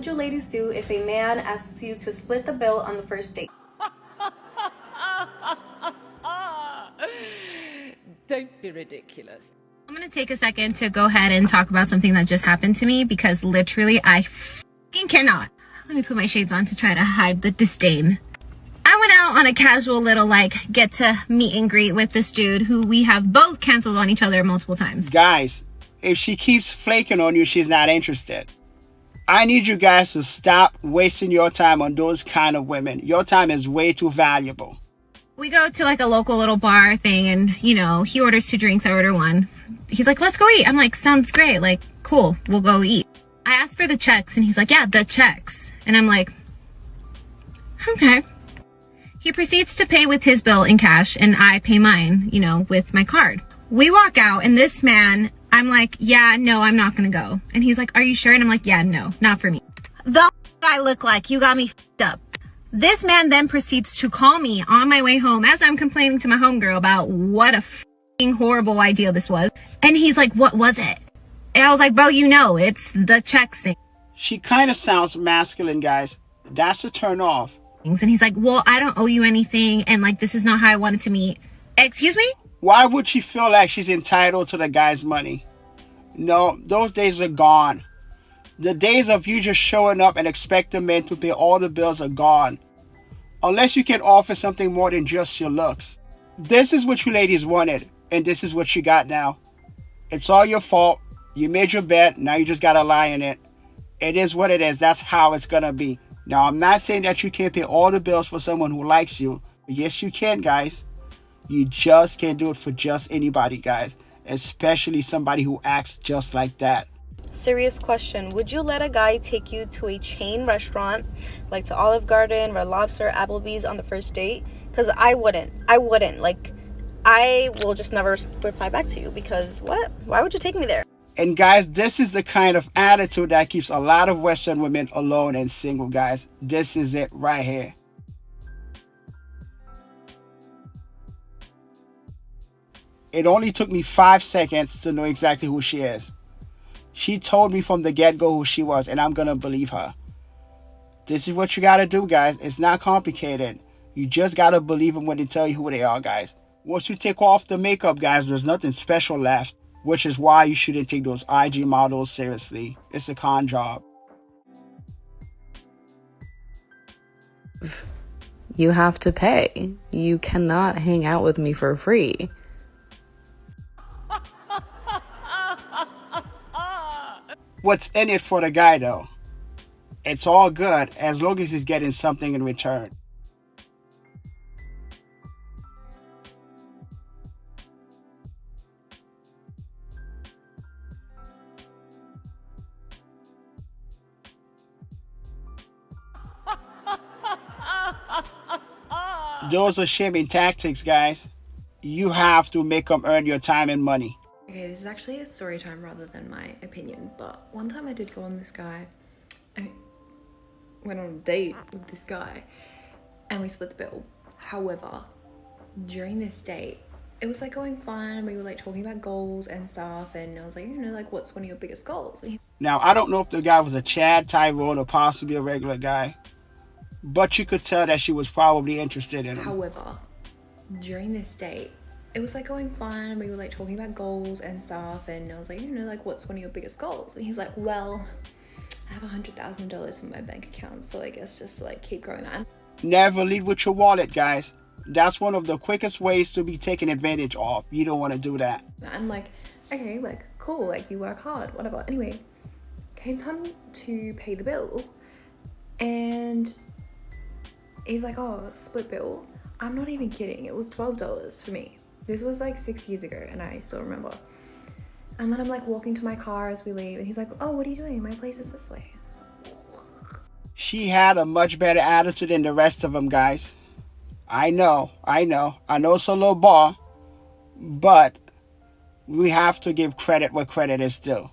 would you ladies do if a man asks you to split the bill on the first date? Don't be ridiculous. I'm gonna take a second to go ahead and talk about something that just happened to me because literally I fucking cannot. Let me put my shades on to try to hide the disdain. I went out on a casual little get to meet and greet with this dude who we have both canceled on each other multiple times. Guys, if she keeps flaking on you, she's not interested. I need you guys to stop wasting your time on those kind of women. Your time is way too valuable. We go to a local little bar thing and, he orders 2 drinks, I order 1. He's like, let's go eat. I'm like, sounds great. Cool, we'll go eat. I asked for the checks and he's like, yeah, the checks. And I'm like, okay. He proceeds to pay with his bill in cash and I pay mine, with my card. We walk out and this man, I'm like, yeah, no, I'm not gonna go. And he's like, are you sure? And I'm like, yeah, no, not for me. The I look like, you got me f***ed up. This man then proceeds to call me on my way home as I'm complaining to my homegirl about what a f***ing horrible idea this was. And he's like, what was it? And I was like, bro, it's the checks thing. She kind of sounds masculine, guys. That's a turn off. And he's like, well, I don't owe you anything. And this is not how I wanted to meet. Excuse me? Why would she feel like she's entitled to the guy's money? No, those days are gone. The days of you just showing up and expect the man to pay all the bills are gone. Unless you can offer something more than just your looks. This is what you ladies wanted, and this is what you got now. It's all your fault. You made your bet, now you just gotta lie in it. It is what it is, that's how it's gonna be. Now, I'm not saying that you can't pay all the bills for someone who likes you. Yes, you can, guys. You just can't do it for just anybody, guys. Especially somebody who acts just like that. Serious question. Would you let a guy take you to a chain restaurant, like to Olive Garden, Red Lobster, Applebee's on the first date? Because I wouldn't. I will just never reply back to you because what? Why would you take me there? And guys, this is the kind of attitude that keeps a lot of Western women alone and single, guys. This is it right here. It only took me 5 seconds to know exactly who she is. She told me from the get-go who she was, and I'm gonna believe her. This is what you gotta do, guys. It's not complicated. You just gotta believe them when they tell you who they are, guys. Once you take off the makeup, guys, there's nothing special left, which is why you shouldn't take those IG models seriously. It's a con job. You have to pay. You cannot hang out with me for free. What's in it for the guy, though? It's all good as long as he's getting something in return. Those are shaming tactics, guys. You have to make them earn your time and money. Okay, this is actually a story time rather than my opinion, but one time I did go on I went on a date with this guy and we split the bill. However, during this date, it was going fun. We were talking about goals and stuff, and I was like, what's one of your biggest goals? Now, I don't know if the guy was a Chad, Tyrone, or possibly a regular guy, but you could tell that she was probably interested in him. However, during this date, it was going fun. We were talking about goals and stuff, and I was like, what's one of your biggest goals? And he's like, well, I have $100,000 in my bank account, so I guess just keep growing that. Never lead with your wallet, guys. That's one of the quickest ways to be taken advantage of. You don't want to do that. I'm like, okay, cool, you work hard, whatever. Anyway, came time to pay the bill, and he's like, oh, split bill. I'm not even kidding. It was $12 for me. This was 6 years ago, and I still remember. And then I'm walking to my car as we leave, and he's like, oh, what are you doing? My place is this way. She had a much better attitude than the rest of them, guys. I know it's a low bar, but we have to give credit where credit is due.